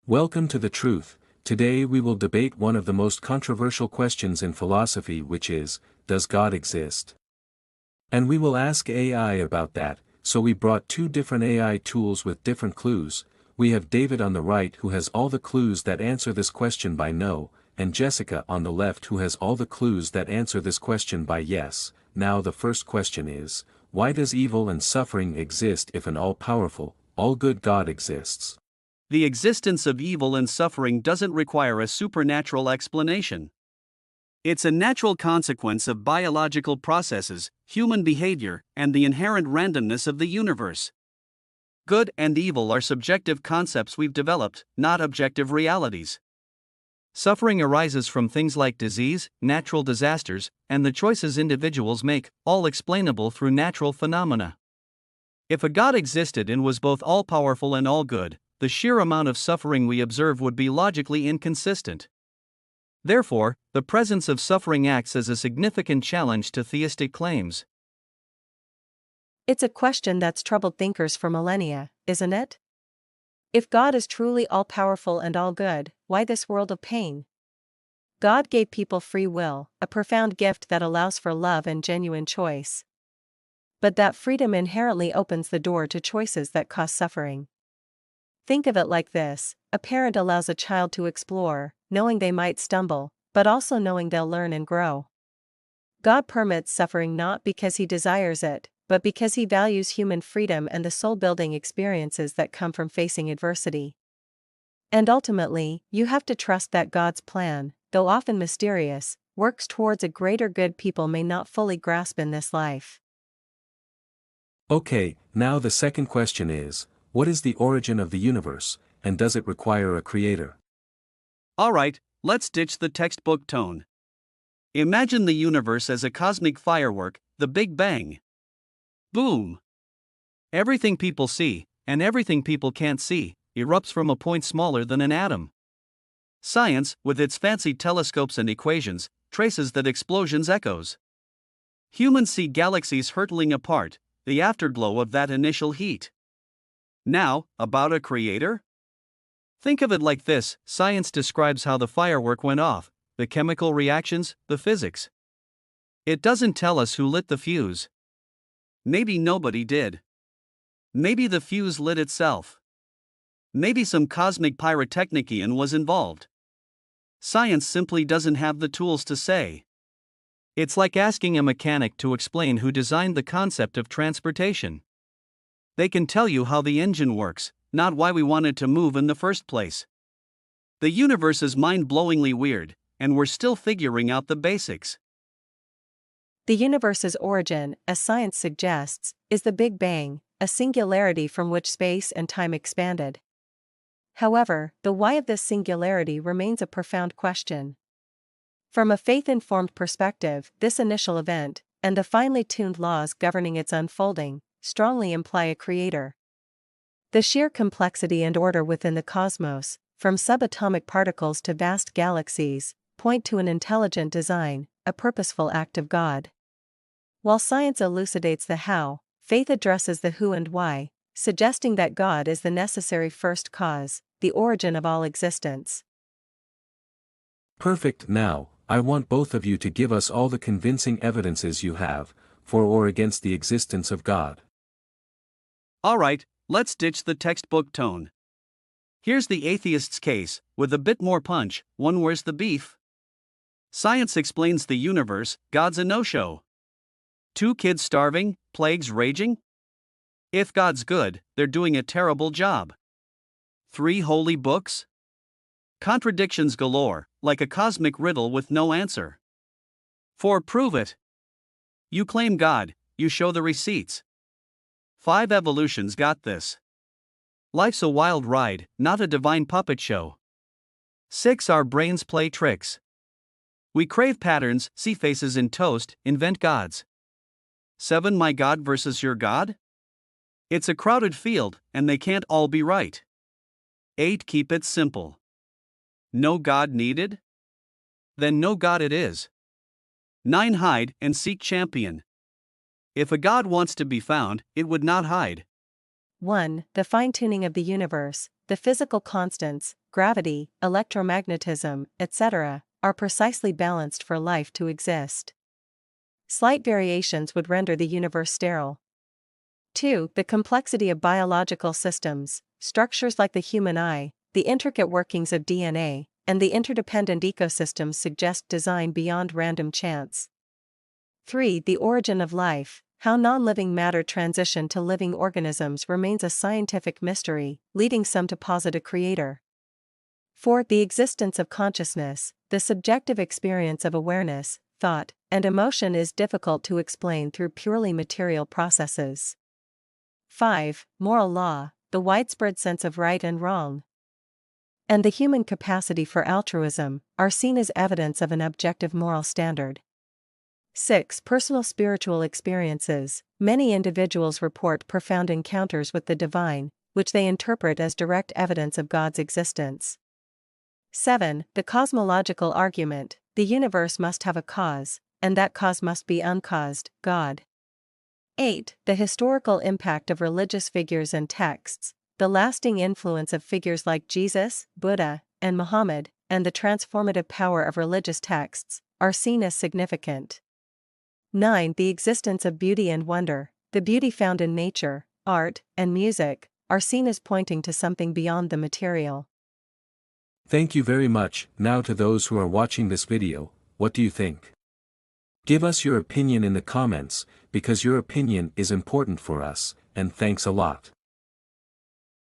Welcome to the truth. Today we will debate one of the most controversial questions in philosophy, which is, does God exist? And we will ask AI about that, so we brought two different AI tools with different clues. We have David on the right who has all the clues that answer this question by no, and Jessica on the left who has all the clues that answer this question by yes. Now the first question is, why does evil and suffering exist if an all-powerful, all-good God exists? The existence of evil and suffering doesn't require a supernatural explanation. It's a natural consequence of biological processes, human behavior, and the inherent randomness of the universe. Good and evil are subjective concepts we've developed, not objective realities. Suffering arises from things like disease, natural disasters, and the choices individuals make, all explainable through natural phenomena. If a God existed and was both all-powerful and all-good, the sheer amount of suffering we observe would be logically inconsistent. Therefore, the presence of suffering acts as a significant challenge to theistic claims. It's a question that's troubled thinkers for millennia, isn't it? If God is truly all-powerful and all-good, why this world of pain? God gave people free will, a profound gift that allows for love and genuine choice. But that freedom inherently opens the door to choices that cause suffering. Think of it like this: a parent allows a child to explore, knowing they might stumble, but also knowing they'll learn and grow. God permits suffering not because He desires it, but because He values human freedom and the soul-building experiences that come from facing adversity. And ultimately, you have to trust that God's plan, though often mysterious, works towards a greater good people may not fully grasp in this life. Okay, now the second question is, what is the origin of the universe, and does it require a creator? Alright, let's ditch the textbook tone. Imagine the universe as a cosmic firework, the Big Bang. Boom! Everything people see, and everything people can't see, erupts from a point smaller than an atom. Science, with its fancy telescopes and equations, traces that explosion's echoes. Humans see galaxies hurtling apart, the afterglow of that initial heat. Now, about a creator? Think of it like this: science describes how the firework went off, the chemical reactions, the physics. It doesn't tell us who lit the fuse. Maybe nobody did. Maybe the fuse lit itself. Maybe some cosmic pyrotechnician was involved. Science simply doesn't have the tools to say. It's like asking a mechanic to explain who designed the concept of transportation. They can tell you how the engine works, not why we wanted to move in the first place. The universe is mind-blowingly weird, and we're still figuring out the basics. The universe's origin, as science suggests, is the Big Bang, a singularity from which space and time expanded. However, the why of this singularity remains a profound question. From a faith-informed perspective, this initial event, and the finely tuned laws governing its unfolding, strongly imply a creator. The sheer complexity and order within the cosmos, from subatomic particles to vast galaxies, point to an intelligent design, a purposeful act of God. While science elucidates the how, faith addresses the who and why, suggesting that God is the necessary first cause, the origin of all existence. Perfect. Now, I want both of you to give us all the convincing evidences you have, for or against the existence of God. Alright, let's ditch the textbook tone. Here's the atheist's case, with a bit more punch. One, where's the beef? Science explains the universe, God's a no-show. 2 kids starving, plagues raging? If God's good, they're doing a terrible job. 3 holy books? Contradictions galore, like a cosmic riddle with no answer. 4, prove it. You claim God, you show the receipts. 5, evolution's got this. Life's a wild ride, not a divine puppet show. 6, our brains play tricks. We crave patterns, see faces in toast, invent gods. 7, my God versus your God? It's a crowded field, and they can't all be right. 8, keep it simple. No God needed? Then no God it is. 9, hide and seek champion. If a God wants to be found, it would not hide. 1. The fine-tuning of the universe, the physical constants, gravity, electromagnetism, etc., are precisely balanced for life to exist. Slight variations would render the universe sterile. 2. The complexity of biological systems, structures like the human eye, the intricate workings of DNA, and the interdependent ecosystems suggest design beyond random chance. 3. The origin of life, how non-living matter transitioned to living organisms remains a scientific mystery, leading some to posit a creator. 4. The existence of consciousness, the subjective experience of awareness, thought, and emotion is difficult to explain through purely material processes. 5. Moral law, the widespread sense of right and wrong, and the human capacity for altruism, are seen as evidence of an objective moral standard. 6. Personal spiritual experiences, many individuals report profound encounters with the divine, which they interpret as direct evidence of God's existence. 7. The cosmological argument, the universe must have a cause, and that cause must be uncaused, God. 8. The historical impact of religious figures and texts, the lasting influence of figures like Jesus, Buddha, and Muhammad, and the transformative power of religious texts, are seen as significant. 9. The existence of beauty and wonder, the beauty found in nature, art, and music, are seen as pointing to something beyond the material. Thank you very much. Now to those who are watching this video, what do you think? Give us your opinion in the comments, because your opinion is important for us, and thanks a lot.